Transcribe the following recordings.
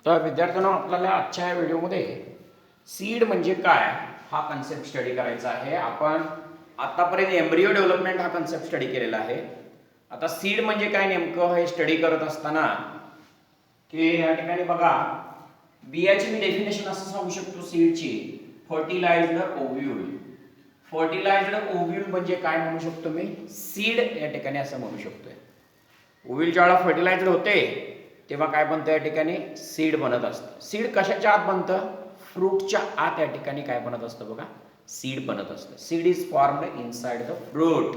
तर विद्यार्थ्यांनो, आपल्याला आजच्या या व्हिडिओमध्ये सीड म्हणजे काय हा कन्सेप्ट स्टडी करायचा आहे. आपण आतापर्यंत एम्ब्रियो डेव्हलपमेंट हा कन्सेप्ट स्टडी केलेला आहे. आता सीड म्हणजे काय नेमकं हे स्टडी करत असताना की या ठिकाणी बघा, बियाची मी डेफिनेशन असं सांगू शकतो सीडची, फर्टिलाइज्ड ओव्ह्यूल. फर्टिलाइज्ड ओव्ह्यूल म्हणजे काय म्हणू शकतो मी, सीड या ठिकाणी असं म्हणू शकतोय. ओव्ह्यूल ज्यावेळेला फर्टिलाइज्ड होते तेव्हा काय बनतं, या ठिकाणी सीड बनत असतं. सीड कशाच्या आत बनतं, फ्रूटच्या आत या ठिकाणी काय बनत असतं बघा, सीड बनत असतं. Seed is formed inside the fruit.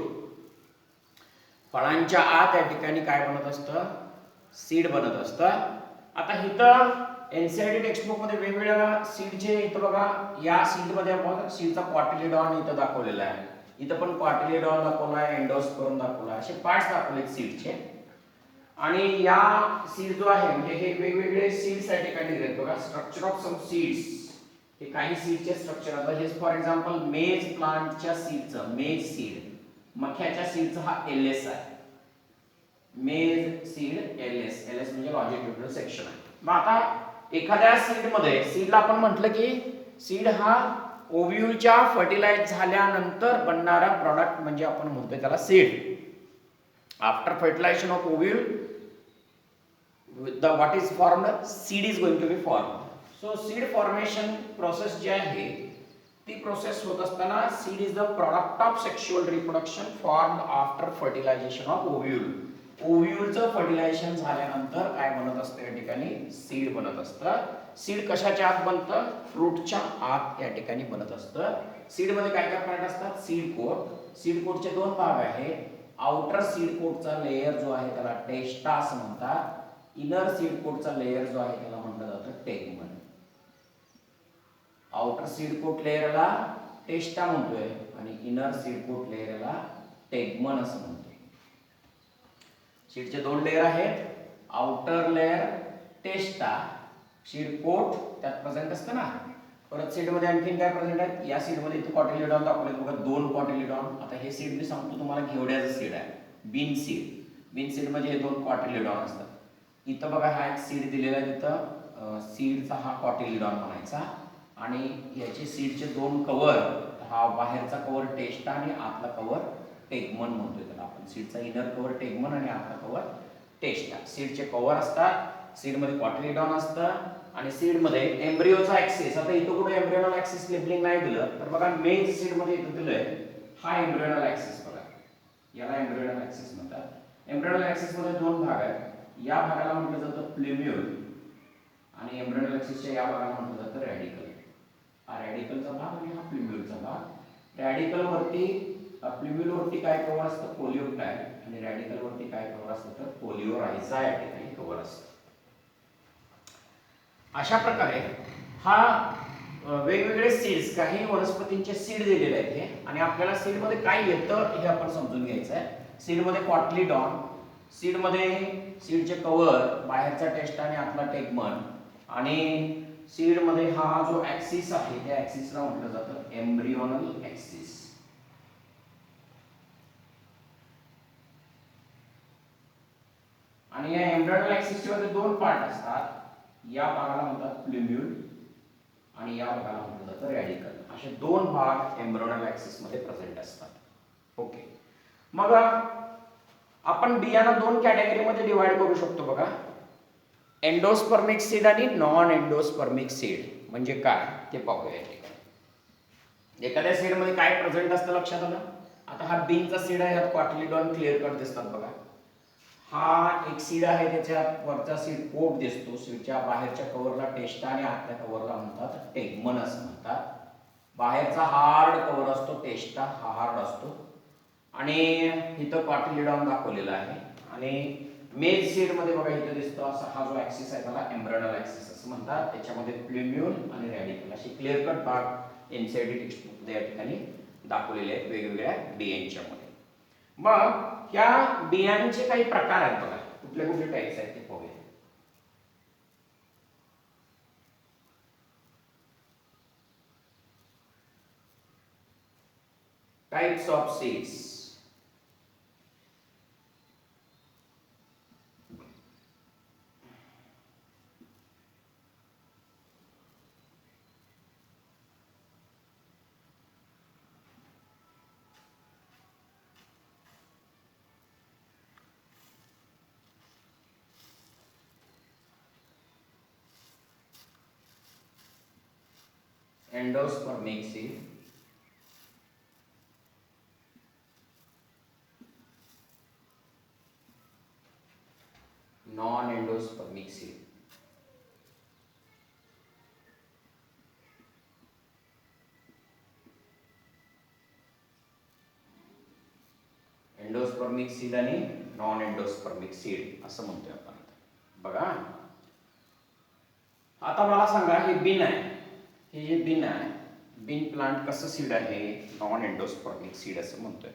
फळांच्या आत या ठिकाणी काय बनत असतं, सीड बनत असतं. आता इथं एनसीईआरटी टेक्स्टबुक मध्ये वेगवेगळ्या सीडचे, इथं बघा या सीडमध्ये आपण सीडचा कॉटिलिडॉन इथं दाखवलेला आहे. इथं पण कॉटिलिडॉन दाखवला आहे, एंडोस्पर्म दाखवला आहे, असे पार्ट्स दाखवले सीडचे. आणि या सीड जो आहे म्हणजे हे वेगवेगळे सीड्स या ठिकाणी दिलेत बघा. स्ट्रक्चर ऑफ सम सीड्स, हे काही सीडचे स्ट्रक्चर. आता हे फॉर एक्झाम्पल मेज प्लांटच्या सीडचं, मेज सीड, मक्याच्या सीडचा हा एलएस आहे. मेज सीड एलएस, एलएस म्हणजे लॉंजिट्युडिनल सेक्शन आहे. मग आता एखाद्या सीड मध्ये, सीडला आपण म्हटलं की सीड हा ओव्ह्यूलच्या फर्टिलाइज झाल्यानंतर बनणारा प्रॉडक्ट म्हणजे आपण म्हणतोय त्याला seed. After fertilization of ovule the what is formed, seed is going to be formed. So seed formation process जी आहे ती प्रोसेस होत असताना, seed is the product of sexual reproduction formed after fertilization of ovule. ओव्ह्यूलचं fertilization झाल्यानंतर काय बनत असतं, या ठिकाणी सीड बनत असतं. सीड कशाच्या आत बनतं, फ्रूटच्या आत या ठिकाणी बनत असतं. सीड मध्ये काय काय पार्ट असतात, सीड कोट. सीड कोटचे दोन भाग आहेत. आउटर सीड कोटचा लेयर जो आहे त्याला टेस्टा असं म्हणतात. इनर सीड कोटचा लेयर जो आहे त्याला म्हटलं जातं टेगमन. आउटर सीड कोट लेयरला टेस्टा म्हणतोय आणि इनर सीड कोट लेयरला टेगमन असं म्हणतोय. सीडचे दोन लेयर आहेत. आउटर लेयर टेस्टा, सीड कोट त्यात प्रेझेंट असतं ना. परत सीड मध्ये आणखीन काय प्रेझेंट आहे, या सीड मध्ये इथे कॉटिलिडॉन दाखवले बघा, दोन कॉटिलिडॉन. आता हे सीड मी सांगतो तुम्हाला, घेवड्याचं सीड आहे, बीन सीड. बीन सीड मध्ये हे दोन कॉटिलिडॉन असतात. इथं बघा हा एक सीड दिलेला आहे, तिथं सीडचा हा कॉटिलिडॉन म्हणायचा. आणि याचे सीडचे दोन कव्हर, हा बाहेरचा कव्हर टेस्टा आणि आतला कव्हर टेगमन म्हणतोय त्याला आपण. सीडचा इनर कव्हर टेगमन आणि आतला कव्हर टेस्टा. सीडचे कव्हर असतात, सीड मध्ये कॉटिलिडॉन असतं आणि सीड मध्ये एम्ब्रियोचा ऍक्सिस. आता इथं कुठे एम्ब्रियोनल ऍक्सिस लेबलिंग नाही दिलं तर बघा, मेन सीड मध्ये इथं दिलंय हा एम्ब्रियोनल ऍक्सिस बघा, याला एम्ब्रियोनल ऍक्सिस म्हणतात. एम्ब्रियोनल ऍक्सिस मध्ये दोन भाग आहेत. या भागाला म्हटलं जातं प्ल्युम्यूल आणि एम्ब्रियोनल ऍक्सिसच्या या भागाला म्हटलं जातं रॅडिकल. हा रॅडिकलचा भाग आणि हा प्ल्युम्यूलचा भाग. रॅडिकल वरती, प्ल्युम्यूल वरती काय कव्हर असतं, पोलिओटाइड, आणि रॅडिकल वरती काय कव्हर असतं तर पोलिओरायझा या ठिकाणी कव्हर असतं. अशा प्रकारे हा वेगवेगळे सीड्स, काही वनस्पतींचे सीड दिलेले आहेत हे. आणि आपल्याला सीड मध्ये काय येतं हे आपण समजून घ्यायचं आहे. सीड मध्ये कॉटिलिडॉन, सीड मध्ये सीडचे कव्हर, बाहेरचा टेस्टा आणि आतला टेगमन, आणि सीड मध्ये हा जो ऍक्सिस आहे त्या ऍक्सिसला म्हटलं जातं एम्ब्रियोनल ऍक्सिस. आणि या एम्ब्रियोनल ऍक्सिस मध्ये दोन पार्ट असतात. या भागाला म्हणतात प्ल्युम्यूल आणि या भागाला म्हटलं जातं रॅडिकल. असे दोन भाग एम्ब्रियोनल ऍक्सिस मध्ये प्रेझेंट असतात. ओके, मग आपण बियाणं दोन कॅटेगरीमध्ये डिवाइड करू शकतो बघा, एंडोस्पर्मिक सीड आणि नॉन एंडोस्पर्मिक सीड. म्हणजे काय ते पाहूया. एखाद्या सीड मध्ये काय प्रेझेंट असतं लक्षात आलं. आता हा बीनचा सीड आहे, यात कॉटिलिडॉन क्लिअर कट दिसतात बघा. हा एक सीड आहे, त्याच्यात वरचा सीड कोट दिसतो. सीडच्या बाहेरच्या कव्हरला टेस्टा आणि आतल्या कव्हरला म्हणतात टेगमन असं म्हणतात. बाहेरचा हार्ड कव्हर असतो टेस्टा, हा हार्ड असतो. आणि इथं कॉटिलिडॉन दाखवलेला आहे. आणि मेज सीड मध्ये बघा इथं दिसतो असा हा जो ऍक्सिस आहे त्याला एम्ब्रियोनल ऍक्सिस असं म्हणतात. त्याच्यामध्ये प्ल्युम्यूल आणि रॅडिकल असे क्लिअर कट भाग एनसीईआरटी टेक्स्टबुक मध्ये या ठिकाणी दाखवलेले आहेत वेगवेगळ्या बियांच्या मध्ये. मग या बियांचे काही प्रकार आहेत बघा, कुठले कुठले टाइप्स आहेत ते पाहूया. Types of seeds. Endospermic seed, non endospermic seed. Endospermic seed आणि नॉन एंडोस्पर्मिक सीड असं म्हणतोय आपण. बघा आता मला सांगा, हे बीन आहे, हे जे बीन आहे, बीन प्लांट कसं सीड आहे? नॉन एंडोस्पर्मिक सीड असं म्हणतोय.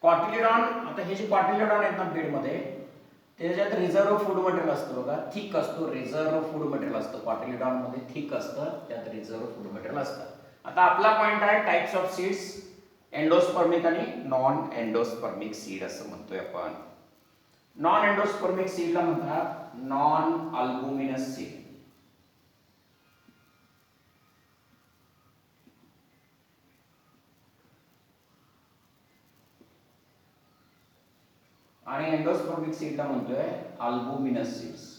कॉटिलिडॉन, आता हे जे कॉटिलिडॉन आहेत ना बीडमध्ये, त्याच्यात रिझर्व्ह फूड मटेरियल असतं बघा, थिक असतो, रिझर्व्ह फूड मटेरियल असतं कॉटिलिडॉन मध्ये, थिक असतं, त्यात रिझर्व्ह फूड मटेरियल असतं. आता आपला पॉइंट आहे टाइप्स ऑफ सीड्स, एंडोस्पर्मिक आणि नॉन एंडोस्पर्मिक सीड असं म्हणतोय आपण. नॉन एंडोस्पर्मिक सीडला म्हणतात नॉन अल्बुमिनस सीड. आणि एंडोस्पर्मिक सीडला म्हणतोय अल्बुमिनस सीड्स.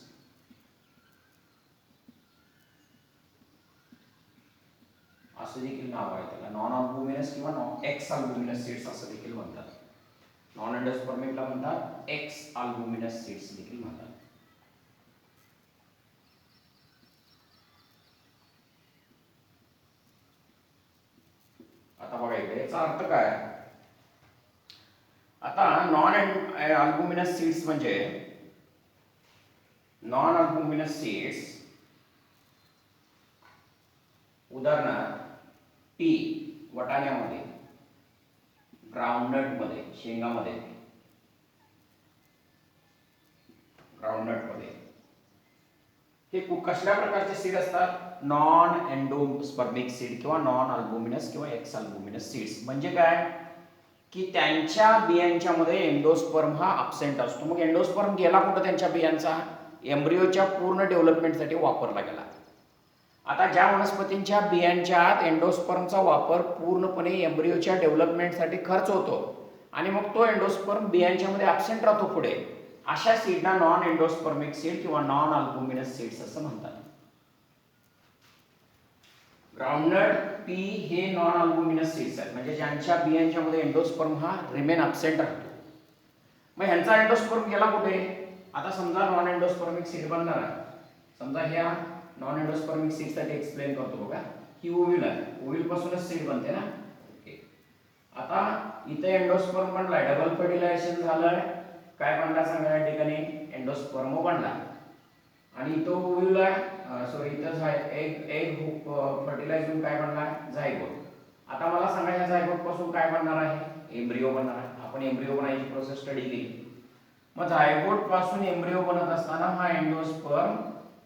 असं देखील नाव आहे त्याला, नॉन अल्बुमिनस किंवा एक्स अल्बुमिनस सीड्स असं देखील म्हणतात. नॉन एंडोस्पर्मिकला म्हणतात एक्स अल्बुमिनस सीड्स देखील म्हणतात. आता बघा इकडे याचा अर्थ काय. आता नॉन अल्बुमिनस सीड्स म्हणजे, नॉन अल्बुमिनस सीड्स उदाहरणार्थ पी वटाण्यामध्ये, ग्राउंडनट मध्ये, शेंगामध्ये, ग्राउंडनट मध्ये, हे कसल्या प्रकारचे सीड असतात? नॉन एंडोस्पर्मिक सीड किंवा नॉन अल्बुमिनस किंवा एक्स अल्बुमिनस सीड्स. म्हणजे काय की त्यांच्या बियांच्या मध्ये एंडोस्पर्म हा अब्सेंट असतो. मग एंडोस्पर्म गेला कुठं? त्यांच्या बियांचा एम्ब्रियोच्या पूर्ण डेव्हलपमेंटसाठी वापरला गेला. आता ज्या वनस्पतींच्या बियांच्या आत एंडोस्पर्मचा वापर पूर्णपणे एम्ब्रियोच्या डेव्हलपमेंटसाठी खर्च होतो आणि मग तो एंडोस्पर्म बियांच्या मध्ये अब्सेंट राहतो पुढे, अशा सीडना नॉन एंडोस्पर्मिक सीड किंवा नॉन अल्बुमिनस सीड्स असं म्हणतात. ग्राउंडनट, पी हे नॉन अल्बुमिनस सीड्स आहेत, म्हणजे ज्यांच्या बियांच्या मध्ये एंडोस्पर्म हा रिमेन अब्सेंट राहतो. मग ह्यांचा एंडोस्पर्म गेला कुठे? आता समजा नॉन एंडोस्पर्मिक सीड बनणार आहे, समजा ह्या नॉन एंडोस्पर्मिक सीड साठी एक्सप्लेन करतो बघा. ही ओव्ह्यूल आहे, ओव्ह्यूल पासूनच सीड बनते ना. ओके, आता इथे एंडोस्पर्म बनलाय, डबल फर्टिलायझेशन झालंय, काय बनला सांगा या ठिकाणी? एंडोस्पर्म बनला. आणि इथं ओव्ह्यूल आहे, सॉरी इथंच आहे एग फर्टिलाइज होऊन काय बनलाय? झायगोट. आता मला सांगा या झायगोट पासून काय बनणार आहे? एम्ब्रियो बनणार आहे. आपण एम्ब्रियो बनायची प्रोसेस स्टडी केली. मग झायगोट पासून एम्ब्रियो बनत असताना हा एंडोस्पर्म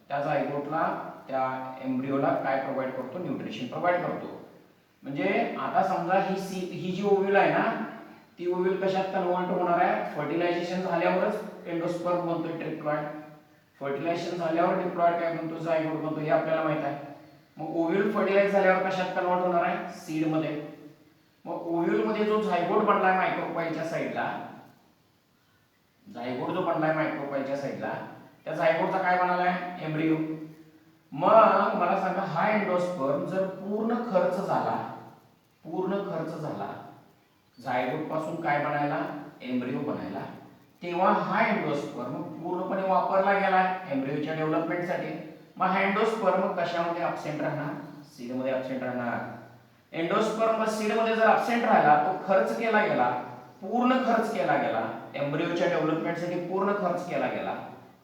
त्या झायगोटला, त्या एम्ब्रियोला काय प्रोव्हाइड करतो? न्यूट्रिशन प्रोव्हाइड करतो. म्हणजे आता समजा ही जी ओव्ह्यूल आहे ना, ती ओव्ह्यूल कशात कन्वर्ट होणार आहे? फर्टिलायझेशन झाल्यावरच एंडोस्पर्म बनतो, ट्रिप्लॉइड. फर्टिलायझेशन झाल्यावर डिप्लॉइड काय बनतो? झायगोट बनतो, हे आपल्याला माहित आहे. मग ओव्ह्यूल फर्टिलाइज झाल्यावर कशात कन्वर्ट होणार आहे? सीड मध्ये. मग ओव्ह्यूल मध्ये जो झायगोट बनलाय मायक्रोपाईलच्या साईडला, झायगोट जो बनलाय मायक्रोपाईलच्या साईडला, त्या झायगोटचा काय बनालाय? एम्ब्रियो. मग मला सांगा, हा एंडोस्पर्म जर पूर्ण खर्च झाला, झायगोट पासून काय बनायला? एम्ब्रियो बनायला, तेव्हा हा एंडोस्पर्म पूर्णपणे वापरला गेला एम्ब्रियोच्या डेव्हलपमेंटसाठी. मग हा एंडोस्पर्म कशामध्ये अब्सेंट राहणार? सीड मध्ये अब्सेंट राहणार. एंडोस्पर्म सीड मध्ये जर अब्सेंट राहिला, तो खर्च केला गेला, पूर्ण खर्च केला गेला, एम्ब्रियोच्या डेव्हलपमेंटसाठी पूर्ण खर्च केला गेला,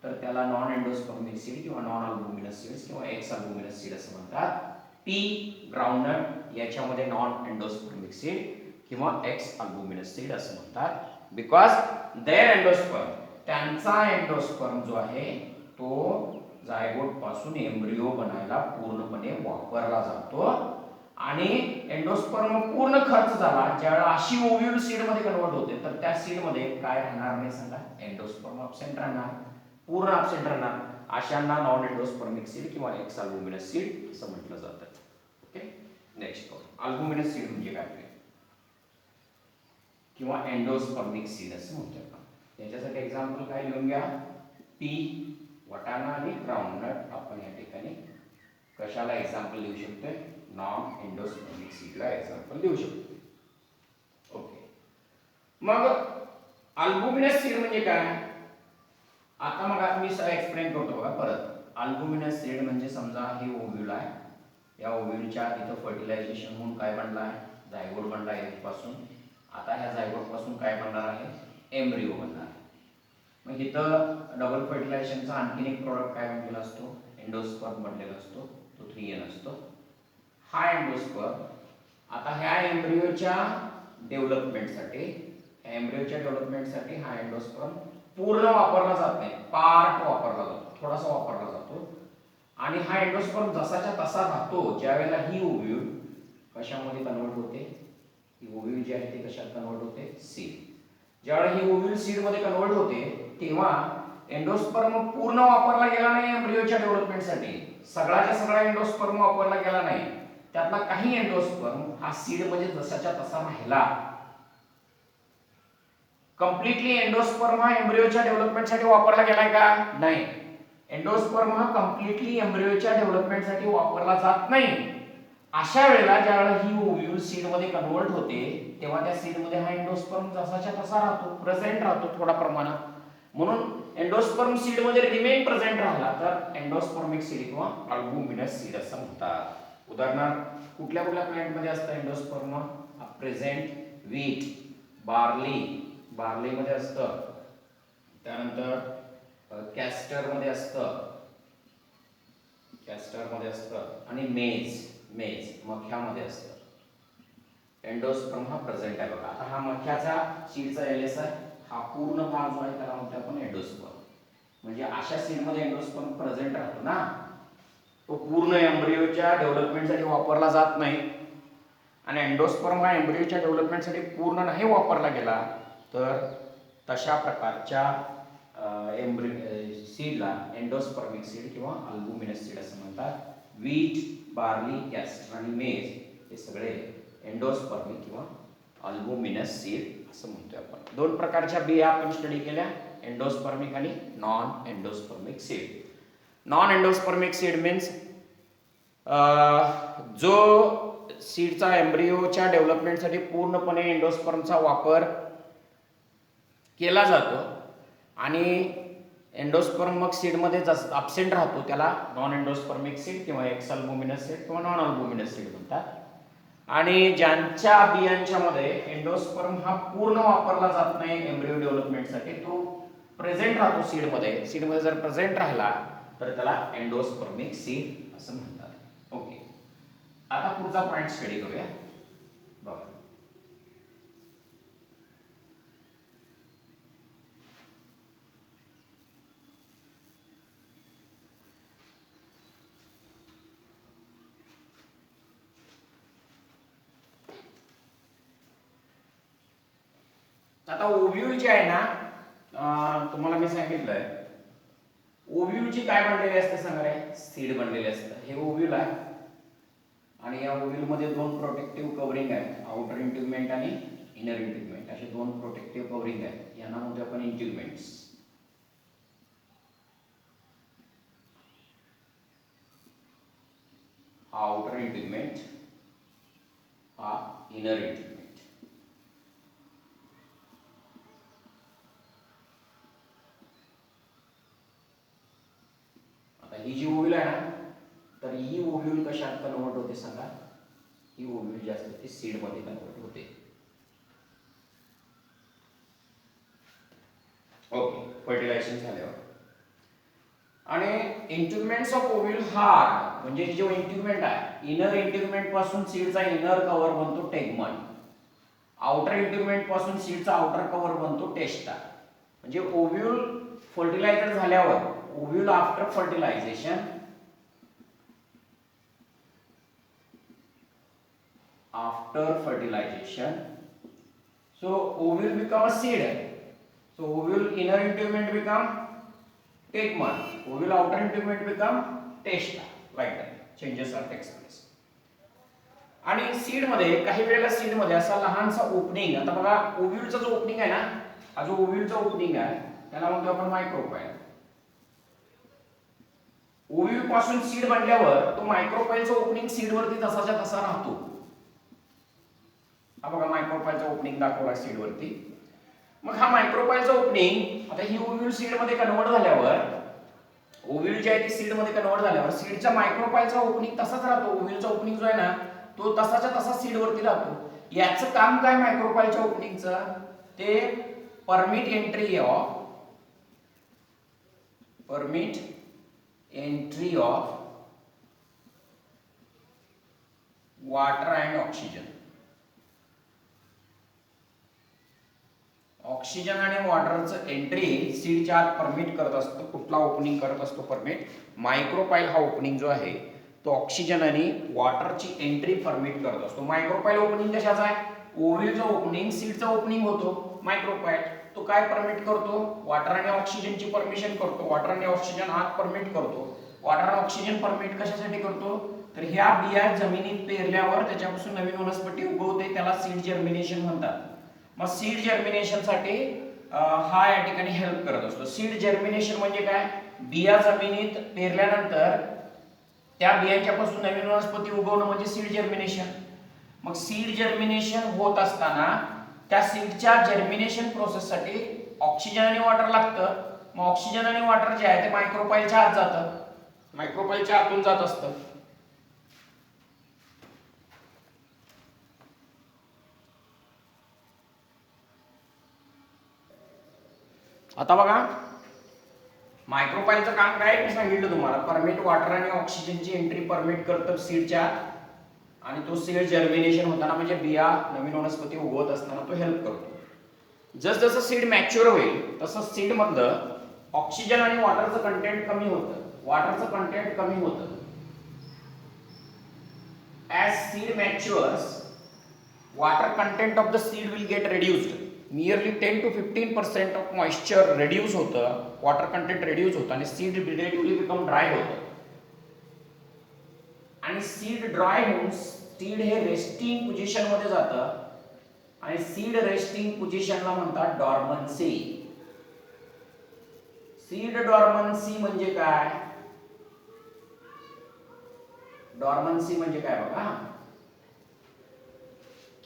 तर त्याला नॉन एंडोस्पर्मिक सीड किंवा नॉन अल्बुमिनस सीड्स किंवा एक्स अल्बुमिनस सीड असं म्हणतात. पी ग्राउंडनट याच्यामध्ये नॉन एंडोस्पर्मिक सीड किंवा एक्स अल्बुमिनस सीड असं म्हणतात. बिकॉज देअर एंडोस्पर्म, त्यांचा एंडोस्पर्म जो आहे तो झायगोट पासून एम्ब्रियो बनायला पूर्णपणे वापरला जातो. आणि एंडोस्पर्म पूर्ण खर्च झाला, ज्यावेळेला अशी ओव्ह्यूल सीड मध्ये कन्वर्ट होते, तर त्या सीड मध्ये काय राहणार नाही सांगा? एंडोस्पर्म अब्सेंट राहणार, पूर्ण अब्सेंट राहणार. अशांना नॉन एंडोस्पर्मिक सीड किंवा एक्स अल्बुमिनस सीड असं म्हटलं जातं. ओके, नेक्स्ट अल्बुमिनस सीड म्हणजे काय किंवा एंडोस्पर्मिक सीड असं म्हणतो आपण. याच्यासाठी एक्झाम्पल काय लिहून घ्या. पी वाटाणा आणि ग्राउंडनट आपण या ठिकाणी कशाला एक्झाम्पल देऊ शकतोय, नॉन एंडोस्पर्मिक सीडला एक्झाम्पल देऊ शकतो. ओके, मग अल्बुमिनस सीड म्हणजे काय? आता मग मी एक्सप्लेन करतो बघा परत. अल्बुमिनस सीड म्हणजे समजा हे ओव्ह्यूल आहे, या ओव्ह्यूलच्या इथं फर्टिलायझेशन होऊन काय बनला आहे, झायगोट बनला आहे पासून. आता ह्या झायगोट पासून काय बनणार आहे, एम्ब्रिओ बनणार आहे. मग इथं डबल फर्टिलायझेशनचा आणखीन एक प्रोडक्ट काय बनलेला असतो, एंडोस्पर्म बनलेला असतो, तो 3N असतो. हा एंडोस्पर्म आता ह्या एम्ब्रिओच्या डेव्हलपमेंटसाठी हा एंडोस्पर्म पूर्ण वापरला जात नाही, पार्ट वापरला जातो, थोडासा वापरला जातो. आणि हा एंडोस्पर्म जसाच्या तसा राहतो ज्यावेळेला ही ओव्ह्यूल कशामध्ये कन्वर्ट होते, ही ओव्ह्यूल जी आहे ती कशात कन्वर्ट होते, सीड. ज्यावेळेला ही ओव्ह्यूल सीड मध्ये कन्वर्ट होते तेव्हा एंडोस्पर्म पूर्ण वापरला गेला नाही एम्ब्रिओच्या डेव्हलपमेंटसाठी. सगळ्याच्या सगळा एंडोस्पर्म वापरला गेला नाही, त्यातला काही एंडोस्पर्म हा सीड मध्ये जसाच्या तसा राहिला. कंप्लीटली एंडोस्पर्म हा एम्ब्रिओच्या डेव्हलपमेंटसाठी वापरला गेलाय का? नाही. एंडोस्पर्म हा कंप्लीटली एम्ब्रिओच्या डेव्हलपमेंटसाठी वापरला जात नाही. अशा वेळेला ज्यावेळेला ही ओव्ह्यूल सीड मध्ये कन्वर्ट होते तेव्हा त्या सीड मध्ये हा एंडोस्पर्म जसाच्या तसा राहतो, प्रेझेंट राहतो थोडा प्रमाणात. म्हणून एंडोस्पर्म सीड मध्ये रिमेन प्रेझेंट राहिला तर एंडोस्पर्मिक सीड किंवा अल्बुमिनस सीड असं म्हणतात. उदाहरणार्थ कुठल्या प्लांट मध्ये असतं एंडोस्पर्म, प्रेझेंट व्हीट, बार्ली मध्ये असतं, त्यानंतर कॅस्टर मध्ये असतं आणि मेज मख्यामध्ये असतं. एंडोस्पर्म हा प्रेझेंट आहे बघा. आता हा मख्याचा सीडचा एलएस आहे, हा पूर्ण भाग जो आहे त्याला म्हणतो आपण एंडोस्पर्म. म्हणजे अशा सीड मध्ये एंडोस्पर्म प्रेझेंट राहतो ना, तो पूर्ण एम्ब्रिओच्या डेव्हलपमेंटसाठी वापरला जात नाही. आणि एंडोस्पर्म हा एम्ब्रिओच्या डेव्हलपमेंटसाठी पूर्ण नाही वापरला गेला तर तशा प्रकारच्या सीडला एंडोस्पर्मिक सीड किंवा अल्बुमिनस सीड असं म्हणतात. व्हीट, बार्ली, कॅस्टर आणि मेज हे सगळे एंडोस्पर्मिक किंवा अल्बुमिनस सीड असं म्हणतोय आपण. दोन प्रकारच्या बिया आपण स्टडी केल्या, एंडोस्पर्मिक आणि non endospermic seed. Non endospermic seed means जो सीडचा एम्ब्रिओच्या डेव्हलपमेंटसाठी पूर्णपणे एंडोस्पर्मचा वापर केला जातो आणि एंडोस्पर्म मग सीडमध्ये अब्सेंट राहतो त्याला नॉन एंडोस्पर्मिक सीड किंवा एक्स अल्बुमिनस सीड किंवा नॉन अल्बुमिनस सीड म्हणतात. आणि ज्यांच्या बियांच्या मध्ये एंडोस्पर्म हा पूर्ण वापरला जात नाही एम्ब्रिओ डेव्हलपमेंटसाठी, तो प्रेझेंट राहतो सीडमध्ये जर प्रेझेंट राहिला तर त्याला एंडोस्पर्मिक सीड असं म्हणतात. ओके, आता पुढचा पॉइंट स्टडी करूया. बघा, आता ओव्ह्यूल जे आहे ना, तुम्हाला मी सांगितलंय ओव्ह्यूलची काय बनलेली असते सांगा रे, सीड बनलेली असते. हे ओव्ह्यूल आहे आणि या ओव्ह्यूल मध्ये दोन प्रोटेक्टिव्ह कव्हरिंग आहेत, आउटर इंटिग्युमेंट आणि इनर इंटिग्युमेंट असे दोन प्रोटेक्टिव्ह कव्हरिंग आहेत. यांना म्हणतो आपण इंटिग्युमेंट्स. हा आउटर इंटिग्युमेंट, हा इनर इंटिग्युमेंट. आता ही जी ओव्ह्यूल आहे ना, तर ही ओव्ह्यूल कशात कन्वर्ट होते सांगा, ही ओव्ह्यूल जी असते ती सीड मध्ये कन्वर्ट होते. ओके, फर्टिलायझेशन झाल्यावर. आणि इंटिग्युमेंट्स ऑफ ओव्ह्यूल हार्ड म्हणजे जो इंटिग्युमेंट आहे, इनर इंटिग्युमेंट पासून सीडचा इनर कव्हर बनतो टेगमन, आउटर इंटिग्युमेंट पासून सीडचा आउटर कव्हर बनतो टेस्टा. म्हणजे ओव्ह्यूल फर्टिलायझर झाल्यावर, ovule after fertilization, so ovule become a seed, so ovule inner integument become tegmen, ovule outer integument become testa, like that changes are takes place. आणि seed मध्ये काही वेळेला seed मध्ये असा लहानसा ओपनिंग, आता बघा ओव्ह्यूलचा जो ओपनिंग आहे ना, हा जो ओव्ह्यूलचा ओपनिंग आहे त्याला म्हणतो आपण मायक्रोपाइल. ओव्ह्यूल पासून सीड बनल्यावर तो मायक्रोपाईलचा ओपनिंग सीड वरती तसाच्या तसा राहतो. हा बघा मायक्रोपाईलचा ओपनिंग दाखवला सीड वरती. मग हा मायक्रोपाईलचा ओपनिंग आता ही ओव्ह्यूल सीड मध्ये कन्वर्ट झाल्यावर, ओव्ह्यूल जे आहे ते सीड मध्ये कन्वर्ट झाल्यावर सीडच्या मायक्रोपाईलचा ओपनिंग तसाच राहतो. ओव्ह्यूलचा ओपनिंग जो आहे ना तो तसाच्या तसा सीड वरती राहतो. याचं काम काय मायक्रोपाईलच्या ओपनिंगचं, ते permit entry of water and oxygen. Oxygen आणि वॉटरचं एंट्री सीडच्या आत परमिट करत असतो. कुठला ओपनिंग करत असतो परमिट, मायक्रोपाईल हा ओपनिंग जो आहे तो ऑक्सिजन आणि वॉटरची एंट्री परमिट करत असतो. मायक्रोपाईल ओपनिंग कशाचा आहे, ओव्ह्यूलचा ओपनिंग सीडचा ओपनिंग होतो. मायक्रोपाईल तो काय परमिट करतो, वॉटर आणि ऑक्सिजनची परमिशन करतो. वॉटर आणि ऑक्सिजन आत परमिट करतो. वॉटर आणि ऑक्सिजन परमिट कशासाठी करतो, तर ह्या बिया जमिनीत पेरल्यावर त्याच्यापासून नवीन वनस्पती उगवते, त्याला सीड जर्मिनेशन म्हणतात. मग सीड जर्मिनेशन साठी हा या ठिकाणी हेल्प करत असतो. सीड जर्मिनेशन म्हणजे काय, बिया जमिनीत पेरल्यानंतर त्या बियांच्या पासून नवीन वनस्पती उगवणं म्हणजे सीड जर्मिनेशन. मग सीड जर्मिनेशन होत असताना त्या सीडच्या जर्मिनेशन प्रोसेस साठी ऑक्सिजन आणि वॉटर लागतं. मग ऑक्सिजन आणि वॉटर जे आहे ते मायक्रोपाईलच्या आत जातं, मायक्रोपाईलच्या आतून जात असतं. आता बघा मायक्रोपाईलचं काम काय मी सांगितलं तुम्हाला, परमिट वॉटर आणि ऑक्सिजनची एंट्री परमिट करतं सीडच्या, आणि तो सीड जर्मिनेशन होताना म्हणजे बिया नवीन वनस्पती उगवत असताना तो हेल्प करतो. जसं सीड मॅच्युअर होईल तसं सीड मधलं ऑक्सिजन आणि वॉटरचं कंटेंट कमी होतं, वॉटरचं कंटेंट कमी होतं. As seed matures water content of the seed will get reduced. Nearly 10 to 15% of moisture reduce होतं, water content reduce होतं आणि seed relatively become dry होतं. आणि सीड ड्राय होऊन सीड हे रेस्टिंग पोझिशन मध्ये जातं आणि सीड रेस्टिंग पोझिशनला म्हणतात डॉर्मन्सी. सीड डॉर्मन्सी म्हणजे काय, डॉर्मन्सी म्हणजे काय बघा,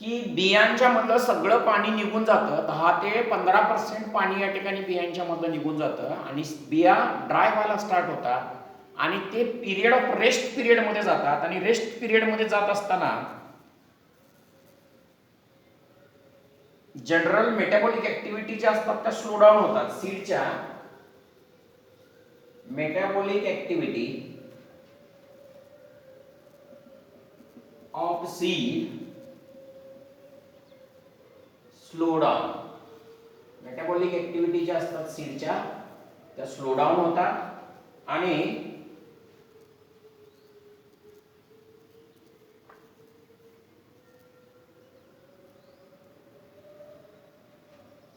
की बियांच्या मधलं सगळं पाणी निघून जातं, 10 ते 15% पाणी या ठिकाणी बियांच्या मधलं निघून जातं आणि बिया ड्राय व्हायला स्टार्ट होतात आणि ते पिरियड ऑफ रेस्ट पिरियड मध्ये जातात. आणि रेस्ट पिरियड मध्ये जात असताना जनरल मेटाबॉलिक ऍक्टिव्हिटी ज्या असतात त्या स्लो डाऊन होतात. सीडच्या metabolic activity of seed slow down. Metabolic activity ज्या असतात सीडच्या त्या स्लो डाऊन होतात आणि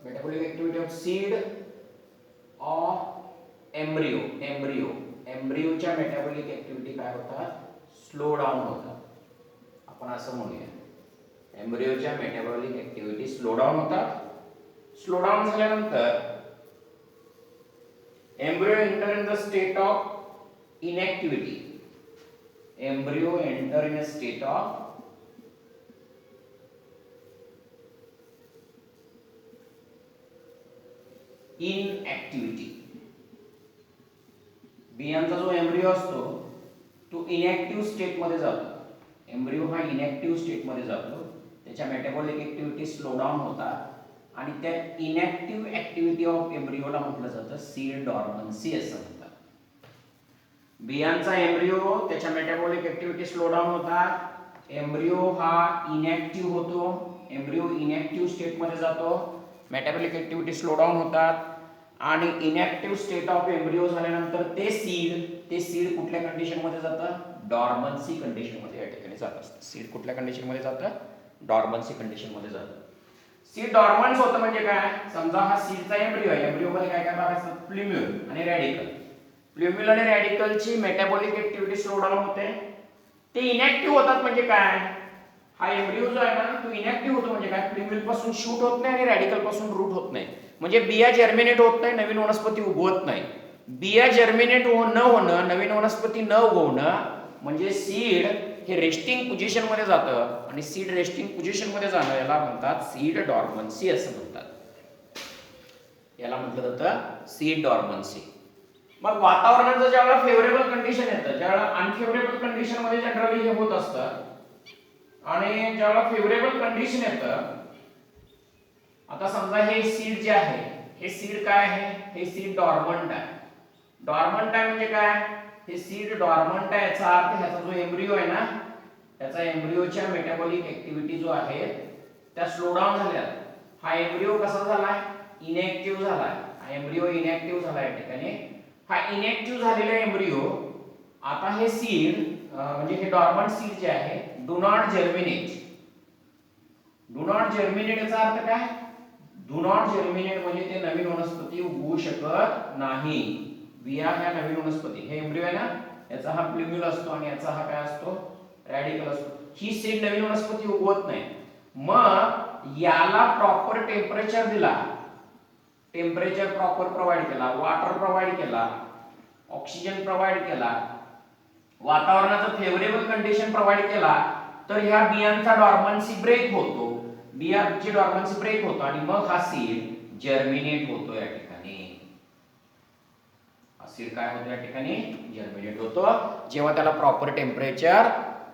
metabolic activity of seed of एम्ब्रियोच्या मेटाबॉलिक ऍक्टिव्हिटी काय होतात, स्लो डाऊन होतात. आपण असं म्हणूया एम्ब्रियोच्या मेटाबॉलिक ऍक्टिव्हिटी स्लो डाऊन होतात. स्लो डाऊन झाल्यानंतर embryo enter in the state of inactivity. Embryo enter in a state of inactivity. बियांचा जो एम्ब्रियो असतो तो इनएक्टिव्ह स्टेट मध्ये जातो. एम्ब्रियो हा इनएक्टिव्ह स्टेट मध्ये जातो, त्याच्या मेटाबॉलिक ऍक्टिव्हिटी स्लो डाऊन होतात आणि त्या इनएक्टिव्ह ऍक्टिव्हिटी ऑफ एम्ब्रियोला म्हटलं जातं सीड डॉर्मन्सी असं म्हणतात. बियांचा एम्ब्रियो त्याच्या मेटाबॉलिक ऍक्टिव्हिटी स्लो डाऊन होतात, एम्ब्रियो हा इनएक्टिव्ह होतो, एम्ब्रियो इनएक्टिव्ह स्टेट मध्ये जातो, मेटाबॉलिक ऍक्टिव्हिटी स्लो डाऊन होतात आणि इनएक्टिव्ह स्टेट ऑफ एम्ब्रियो झाल्यानंतर ते सीड कुठल्या कंडिशन मध्ये जातं, डॉर्मन्सी कंडिशन मध्ये या ठिकाणी जात असतं. सीड कुठल्या कंडिशन मध्ये जातं, डॉर्मन्सी कंडिशन मध्ये जातं. सीड डॉर्मन्स होतं म्हणजे काय, समजा हा सीडचा एम्ब्रियो आहे, एम्ब्रियो मध्ये काय काय भाग असतात, प्ल्युम्युल आणि रॅडिकल. प्ल्युम्युल आणि रॅडिकलची मेटाबॉलिक ऍक्टिव्हिटी स्लो डाऊन होते, ते इनएक्टिव्ह होतात. म्हणजे काय, हा एम्ब्रियो जो आहे ना तो इनएक्टिव्ह होतो म्हणजे काय, प्ल्युम्युल पासून शूट होत नाही आणि रॅडिकल पासून रूट होत नाही, म्हणजे बिया जर्मिनेट होत नाही, नवीन वनस्पती उगवत नाही. बिया जर्मिनेट न होणं, नवीन वनस्पती न उगवणं म्हणजे सीड हे रेस्टिंग पोझिशन मध्ये जातं आणि सीड रेस्टिंग पोझिशन मध्ये जाणं याला म्हणतात सीड डॉर्मन्सी असं म्हणतात. याला म्हटलं जातं सीड डॉर्मन्सी. मग वातावरणाचं ज्यावेळेला फेवरेबल कंडिशन येतं, ज्यावेळेला अनफेवरेबल कंडिशन मध्ये जनरली हे होत असतं आणि ज्यावेळेला फेवरेबल कंडिशन येतं, आता समजा हे सीड जे आहे, हे सीड काय आहे, हे सीड डॉर्मंट आहे. डॉर्मंट आहे म्हणजे काय, हे सीड डॉर्मंट आहे याचा अर्थ ह्याचा जो एम्ब्रियो आहे ना, त्याचा एम्ब्रियोच्या मेटाबॉलिक ऍक्टिव्हिटी जो आहे त्या स्लो डाऊन झाल्या. हा एम्ब्रियो कसा झालाय, इनएक्टिव्ह झालाय. हा एम्ब्रियो इनएक्टिव्ह झालाय या ठिकाणी. हा इनएक्टिव्ह झालेला एम्ब्रियो आता हे सीड म्हणजे हे डॉर्मंट सीड जे आहे do not germinate. Do not germinate याचा अर्थ काय, डू नॉट जर्मिनेट म्हणजे ते नवीन वनस्पती उगवू शकत नाही. बिया ह्या नवीन वनस्पती, हे एम्ब्रियो आहे ना, याचा हा प्ल्युम्युल असतो आणि याचा हा काय असतो, रॅडिकल असतो. ही सीड नवीन वनस्पती उगवत नाही. मग याला प्रॉपर टेम्परेचर दिला, टेम्परेचर प्रॉपर प्रोव्हाइड केला, वॉटर प्रोव्हाइड केला, ऑक्सिजन प्रोव्हाइड केला, वातावरणाचं फेवरेबल कंडिशन प्रोव्हाइड केला, तर ह्या बियांचा डॉर्मन्सी ब्रेक होतो. बियांची डॉर्मन्सी ब्रेक होतो आणि मग हा सीड जर्मिनेट होतो. या ठिकाणी हा सीड काय होतो, या ठिकाणी जर्मिनेट होतो जेव्हा त्याला प्रॉपर टेम्परेचर,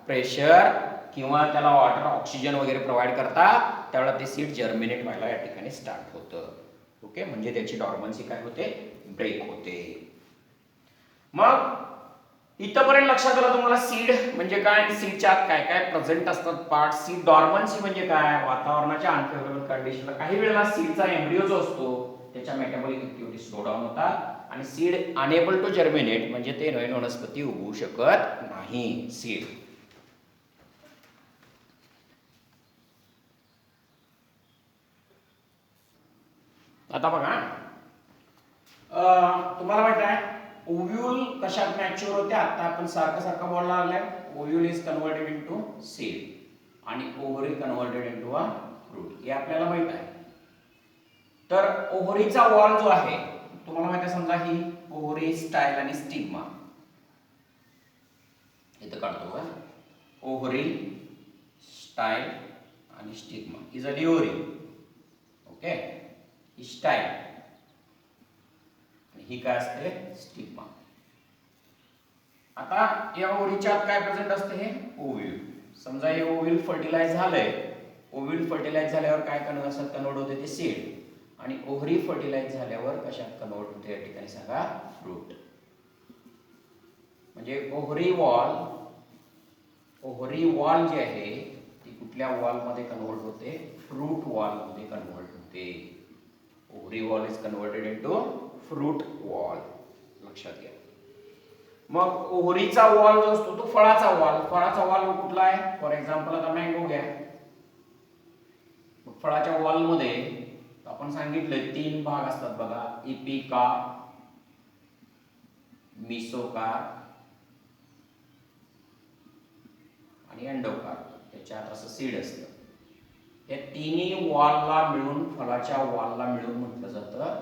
प्रेशर किंवा त्याला वॉटर, ऑक्सिजन वगैरे प्रोव्हाइड करतात, त्यावेळेला ते सीड जर्मिनेट व्हायला या ठिकाणी स्टार्ट होतं. ओके, म्हणजे त्याची डॉर्मन्सी काय होते, ब्रेक होते. मग इथपर्यंत लक्षात आलं तुम्हाला सीड म्हणजे काय, सीडच्या आत काय काय प्रेझेंट असतात पार्ट. सीड डॉर्मन्सी म्हणजे काय, वातावरणाच्या अनफेवरेबल कंडिशनला काही वेळेला सीडचा एम्ब्रियो जो असतो त्याच्या मेटाबॉलिक ऍक्टिव्हिटी स्लो डाऊन होतात आणि सीड अनेबल टू जर्मिनेट म्हणजे ते नवीन वनस्पती उगवू शकत नाही. सीड आता बघा, तुम्हाला माहित आहे ओव्ह्यूल कशात मॅच्युअर होते. आता आपण सारखं बोलायला लागलाय. Ovule is converted into seed आणि ovary converted into a fruit, हे आपल्याला माहित आहे. तर ओव्हरीचा वॉल जो आहे तुम्हाला माहित आहे, समजा ही ओव्हरी, स्टाईल आणि स्टिग्मा इथं काढतो बघा. ओव्हरी, स्टाईल आणि stigma is a ovary. Okay, ही स्टाईल, ही काय असते, स्टिग्मा. आता या ओव्हरीच्या आत काय प्रेझेंट असते, हे ओव्ह्यूल. समजा हे ओव्ह्यूल फर्टिलाइज झालंय, ओव्ह्यूल फर्टिलाइज झाल्यावर काय कन्वर्ट होते, ते सीड. आणि ओव्हरी फर्टिलाइज झाल्यावर कशात कन्वर्ट होते, या ठिकाणी सांगा, फ्रूट. म्हणजे ओव्हरी वॉल जी आहे ती कुठल्या वॉल मध्ये कन्वर्ट होते, फ्रूट वॉल मध्ये कन्वर्ट होते. Ovary wall is converted into fruit wall, लक्षात घ्या. मग ओव्हरीचा वॉल जो असतो तो फळाचा वॉल. फळाचा वॉल कुठला आहे, फॉर एक्झाम्पल आता मँगो घ्या. मग फळाच्या वॉल मध्ये आपण सांगितलंय 3 भाग असतात बघा, इपिकार, मिसोकार आणि एंडोकार. त्याच्यात असं सीड असतं. या तिन्ही वॉलला मिळून, फळाच्या वॉलला मिळून म्हटलं जातं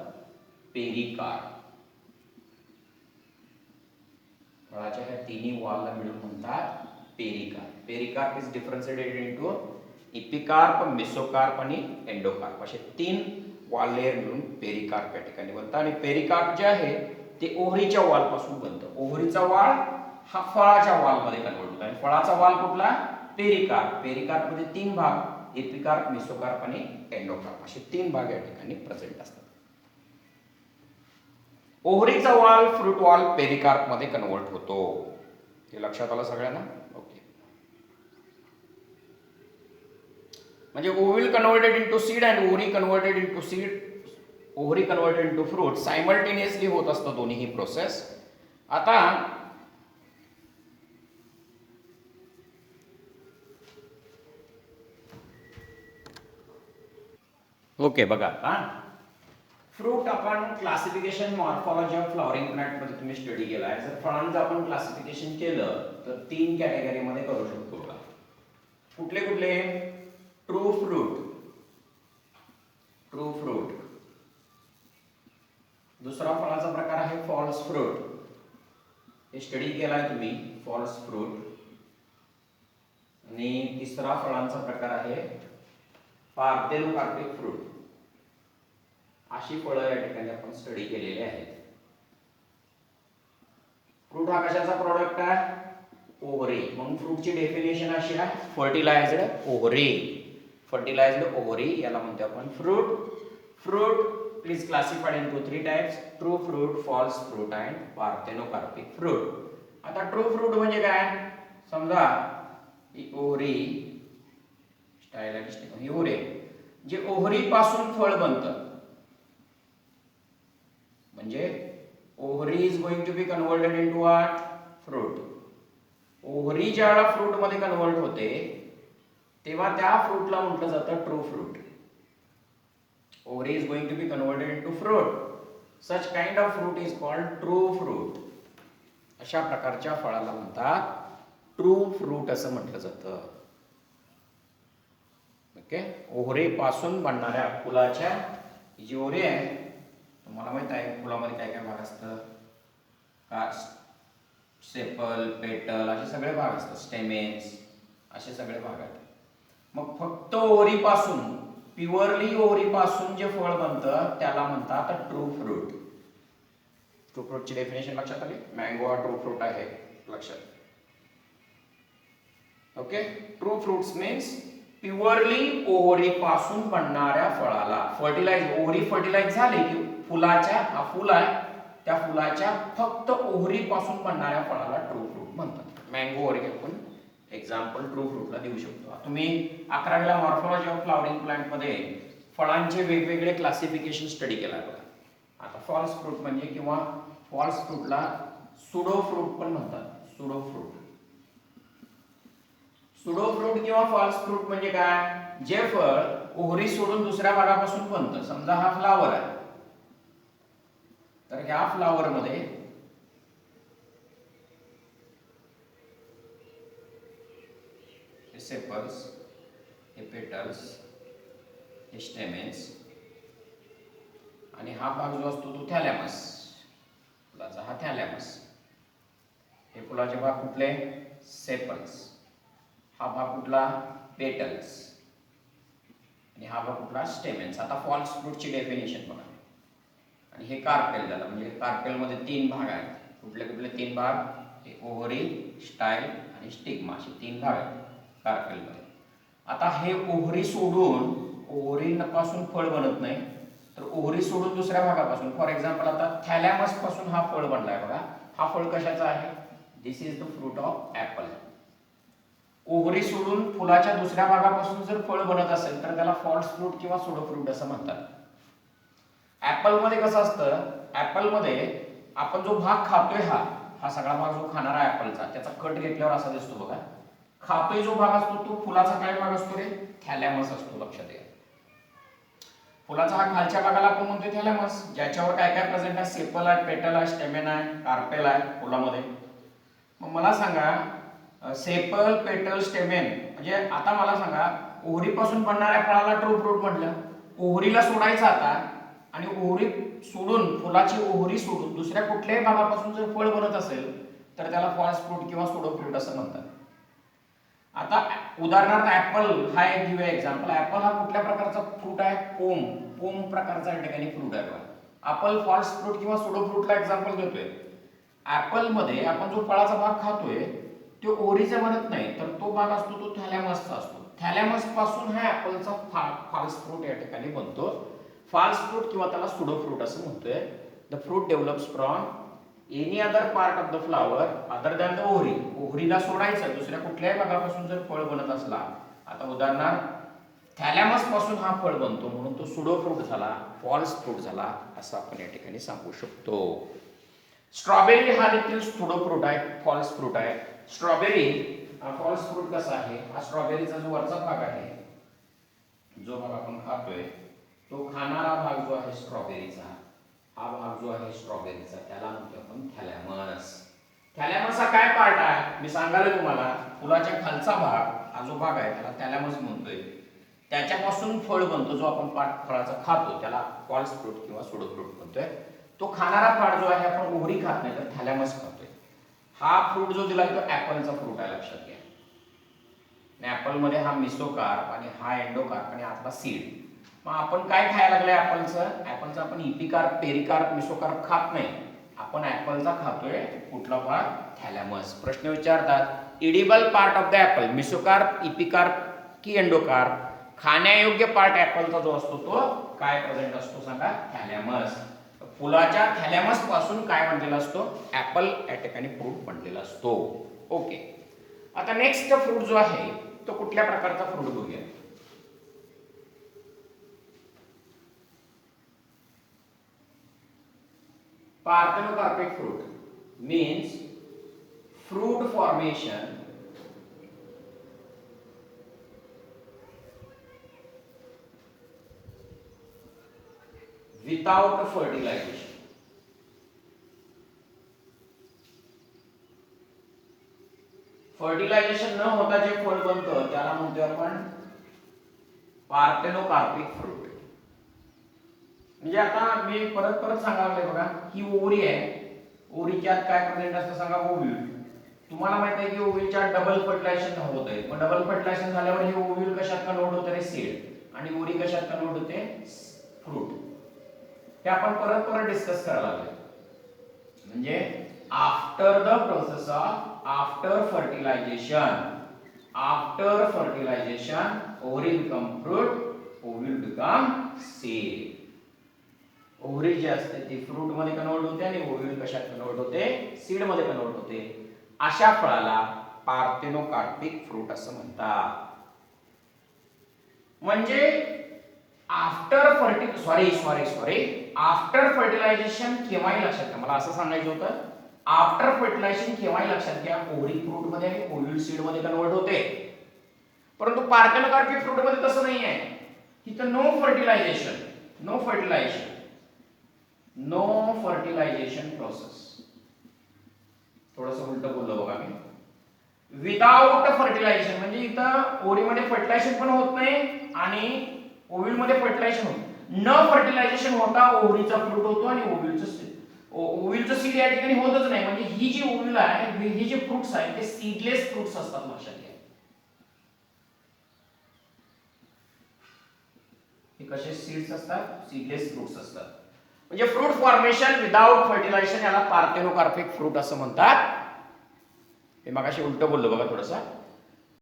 पेरिकार. फळाच्या ह्या तिन्ही वॉलला मिळून म्हणतात पेरिकार. Pericarp is differentiated into epicarp, mesocarp आणि एंडोकार्प. असे 3 वॉल लेयर मिळून पेरिकार्प या ठिकाणी बनतं. आणि पेरिकार्प जे आहे ते ओव्हरीच्या वॉल पासून बनतं. ओव्हरीचा वॉल हा फळाच्या वॉल मध्ये कन्वर्ट होतो आणि फळाचा वॉल कुठला, पेरिकार्प. पेरिकार्प मध्ये 3 भाग, एपिकार्प, मेसोकार्प आणि एंडोकार्प असे 3 भाग या ठिकाणी प्रेझेंट असतात. ओव्हरीचा वॉल फ्रूट वॉल पेरिकार्प मध्ये कन्वर्ट होतो. हे लक्षात आलं सगळ्यांना. ओके, म्हणजे ovule converted into seed and ovary converted into seed, ovary converted into fruit simultaneously होत असतं दोन्ही ही प्रोसेस. आता ओके बघा, आता फ्रूट आपण classification, morphology of flowering plant मध्ये तुम्ही स्टडी केला आहे. जर फळांचं आपण क्लासिफिकेशन केलं तर 3 कॅटेगरी मध्ये करू शकतो बघा. कुठले कुठले, ट्रू फ्रूट, दुसरा फळाचा प्रकार आहे फॉल्स फ्रूट. हे स्टडी केलाय तुम्ही, फॉल्स फ्रूट. आणि तिसरा फळांचा प्रकार आहे पार्थेनोकार्पिक फ्रूट. अशी फळं या ठिकाणी आपण स्टडी केलेली आहेत. फ्रूट हा कशाचा प्रोडक्ट आहे? ओव्हरी. म्हणून फ्रूटची डेफिनेशन अशी आहे, फर्टिलायझ्ड ओव्हरी. फर्टिलायझ्ड ओव्हरी याला म्हणतो आपण fruit. Fruit is classified into 3 types: true fruit, false fruit and parthenocarpic fruit. आता ट्रू फ्रूट म्हणजे काय? समजा ही ओव्हरी स्टाईल आणि स्टेम, ही ओव्हरी जे ओव्हरी पासून फळ बनतं, म्हणजे ovary is going to be converted into what? Fruit. Ovary ज्यावेळेला फ्रूट मध्ये कन्वर्ट होते तेव्हा त्या फ्रूटला म्हटलं जातं true fruit. Ovary is going to be converted into fruit. Such kind of fruit is called true fruit. अशा प्रकारच्या फळाला म्हणतात ट्रू फ्रूट असं म्हटलं जातं. ओके. ओव्हरी पासून बनणाऱ्या फुलाच्या जी ओव्हरी आहे, तुम्हाला माहित आहे फुलामध्ये काय काय भाग असतं? सेपल, पेटल असे सगळे भाग असतात, स्टेमेन्स असे सगळे भाग आहेत. मग फक्त ओव्हरी पासून, प्युअरली ओव्हरी पासून जे फळ बनतं त्याला म्हणतात ट्रू फ्रूट. ट्रू फ्रूटची डेफिनेशन लक्षात आली? मँगो हा ट्रू फ्रूट आहे, लक्षात. Okay. True fruits means purely ovary पासून बनणाऱ्या फळाला फर्टिलाइज, ओव्हरी फर्टिलाइज झाली की फुलाच्या, हा फुल आहे त्या फुलाच्या फक्त ओव्हरी पासून बनणाऱ्या फळाला ट्रू फ्रूट म्हणतात. मँगो वगैरे आपण एक्झाम्पल ट्रू फ्रूटला देऊ शकतो. तुम्ही 11वीला मॉर्फॉलॉजी ऑफ फ्लॉवरिंग प्लांट मध्ये फळांचे वेगवेगळे क्लासिफिकेशन स्टडी केला बघा. आता फॉल्स फ्रूट म्हणजे, किंवा फॉल्स फ्रूटला सुडो फ्रूट पण म्हणतात. Pseudo fruit. सुडो फ्रूट किंवा फॉल्स फ्रूट म्हणजे काय? जे फळ ओव्हरी सोडून दुसऱ्या भागापासून बनतं. समजा हा फ्लावर आहे, तर ह्या फ्लावर मध्ये हे सेपल्स, हे पेटल्स, हे स्टेमेन्स आणि हा भाग जो असतो तो थॅलॅमस. फुलाचा हा थॅलॅमस. हे फुलाचे भाग कुठले? सेपल्स. हा भाग कुठला? पेटल्स. आणि हा भाग कुठला? स्टेमेन्स. आता फॉल्स फ्रूटची डेफिनेशन बघा. आणि हे कार्पेल झालं, म्हणजे कार्पेल मध्ये 3 भाग आहेत. कुठले कुठले 3 भाग? हे ओव्हरी, स्टाईल आणि स्टिग्मा असे 3 भाग आहेत कार्पेल मध्ये. आता हे ओव्हरी सोडून, ओव्हरी पासून फळ बनत नाही, तर ओव्हरी सोडून दुसऱ्या भागापासून, फॉर एक्झाम्पल आता थॅलॅमस पासून हा फळ बनलाय बघा. हा फळ कशाचा आहे? This is the fruit of apple. Ovary सोडून फुलाच्या दुसऱ्या भागापासून जर फळ बनत असेल तर त्याला फॉल्स फ्रूट किंवा सुडो फ्रूट असं म्हणतात. ऍपल मध्ये कसं असतं? ऍपल मध्ये आपण जो भाग खातोय, हा सगळा भाग जो खाणारा ऍपलचा, त्याचा कट घेतल्यावर असा दिसतो बघा. खातोय जो भाग असतो तो फुलाचा काय भाग असतो रे? थॅलॅमस असतो. लक्षात घ्या. फुलाचा हा खालच्या भागाला आपण म्हणतो थॅलॅमस, ज्याच्यावर काय काय प्रेझेंट आहे? सेपल आहे, पेटल आहे, स्टेमेन आहे, कार्पेल आहे फुलामध्ये. मग मला सांगा, सेपल, पेटल, स्टेमेन म्हणजे आता मला सांगा, ओव्हरी पासून बनणाऱ्या फळाला ट्रू फ्रूट म्हटलं. ओव्हरीला सोडायचं आता, आणि ओव्हरी सोडून, फुलाची ओव्हरी सोडून दुसऱ्या कुठल्याही भागापासून जर फळ बनत असेल तर त्याला फॉल्स फ्रूट किंवा सुडो फ्रूट असं म्हणतात. आता उदाहरणार्थ ऍपल हा एक घेऊया एक्झाम्पल. ऍपल हा कुठल्या प्रकारचा फ्रूट आहे? पोम. पोम प्रकारचा या ठिकाणी फ्रूट आहे. आपण फॉल्स फ्रूट किंवा सुडो फ्रूटला एक्झाम्पल देतोय. ऍपल मध्ये आपण जो फळाचा भाग खातोय तो ओव्हरीचा बनत नाही, तर तो भाग असतो तो थॅलॅमसचा असतो. थॅलॅमस पासून हा ऍपलचा फॉल्स फ्रूट या ठिकाणी बनतो. फॉल्स फ्रूट किंवा त्याला सुडो फ्रूट असं म्हणतोय. The fruit develops from any other part of the flower other than the ovary. ओव्हरीला सोडायचं, दुसऱ्या कुठल्याही भागापासून जर फळ बनत असला, आता उदाहरणार्थ थॅलॅमस पासून हा फळ बनतो म्हणून तो सुडो फ्रूट झाला, फॉल्स फ्रूट झाला असं आपण या ठिकाणी सांगू शकतो. स्ट्रॉबेरी हा देखील सुडो फ्रूट आहे, फॉल्स फ्रूट आहे. स्ट्रॉबेरी हा फॉल्स फ्रूट कसा आहे? हा स्ट्रॉबेरीचा जो वरचा भाग आहे, जो भाग आपण खातोय, तो खाणारा भाग जो आहे स्ट्रॉबेरीचा, हा भाग जो आहे स्ट्रॉबेरीचा, त्याला म्हणतो आपण थॅलॅमस. थॅलॅमस हा काय पार्ट आहे? मी सांगायला तुम्हाला, फुलाच्या खालचा भाग, हा जो भाग आहे त्याला थॅलॅमस म्हणतोय. त्याच्यापासून फळ बनतो, जो आपण फळाचा खातो त्याला फॉल्स फ्रूट किंवा सुडो फ्रूट म्हणतोय. तो खाणारा पार्ट जो आहे आपण ओव्हरी खात नाही तर थॅलॅमस खातोय. हा फ्रूट जो दिलाय तो ऍपलचा फ्रूट आहे, लक्षात घ्या. ऍपल मध्ये हा मिसोकार्प आणि हा एंडोकार्प आणि आतला सीड. मग आपण काय खायला लागलोय ऍपलचं आपण इपिकार्प, पेरिकार्प, मिसोकार्प खात नाही. आपण ऍपलचा खातोय. कुठला भाग? थॅलॅमस. प्रश्न विचारतात edible part of the apple, mesocarp, epicarp की एंडोकार्प. खाण्यायोग्य पार्ट ऍपलचा जो असतो तो काय प्रेझेंट असतो सांगा? थॅलॅमस. फुलाच्या थॅलॅमस पासून काय बनलेला असतो? ऍपल या ठिकाणी फ्रूट बनलेला असतो. ओके. आता नेक्स्ट फ्रूट जो आहे तो कुठल्या प्रकारचा फ्रूट बघूया. Parthenocarpic fruit means fruit formation without fertilization. Fertilization न होता जे फळ बनतं त्याला म्हणतो आपण पार्थेनोकार्पिक फ्रूट. म्हणजे आता मी परत सांगायला लागले बघा, ही ओव्हरी आहे. ओव्हरीच्या आत काय प्रेझेंट असतं सांगा? ओव्ह्यूल. तुम्हाला माहित आहे की ओव्ह्यूलच्या डबल फर्टिलायझेशन होत आहे. मग डबल फर्टिलायझेशन झाल्यावर हे ओव्ह्यूल कशात कन्वर्ट होते? रे सीड. आणि ओव्हरी कशात कन्वर्ट होते? फ्रूट. हे आपण परत डिस्कस करायला लागले. म्हणजे after the process of after fertilization ovary become fruit, ovule become seed. Ovary जी असते ती फ्रूट मध्ये कन्वर्ट होते आणि ओव्ह्यूल कशात कन्वर्ट होते? सीड मध्ये कन्वर्ट होते. अशा फळाला पार्थेनोकार्पिक फ्रूट असं म्हणतात. म्हणजे आफ्टर फर्टिलायझेशन केव्हाही लक्षात घ्या. मला असं सांगायचं होतं, आफ्टर फर्टिलायझेशन केव्हाही लक्षात घ्या ओव्हरी फ्रूट मध्ये आणि ओव्ह्यूल सीड मध्ये कन्वर्ट होते. परंतु पार्थेनोकार्पिक फ्रूट मध्ये तसं नाही आहे. इथं नो फर्टिलायझेशन प्रोसेस. थोडंसं उलट बोललो बघा मी. विदाउट फर्टिलायझेशन म्हणजे इथं ओव्हरीमध्ये फर्टिलायझेशन पण होत नाही आणि ओव्ह्यूल मध्ये फर्टिलायझेशन होत. न फर्टिलायझेशन होता ओव्हरीचा फ्रूट होतो आणि ओव्ह्यूलचं सीड या ठिकाणी होतच नाही. म्हणजे ही जी ओव्ह्यूल आहे, ही जे फ्रुट्स आहेत ते सीडलेस फ्रुट्स असतात, लक्षात घ्या. हे कसे सीड्स असतात? सीडलेस फ्रुट्स असतात. म्हणजे फ्रूट फॉर्मेशन विदाउट फर्टिलायझेशन याला पार्थेनोकार्पिक फ्रूट असं म्हणतात. हे मगाशी उलट बोललो बघा थोडंसं.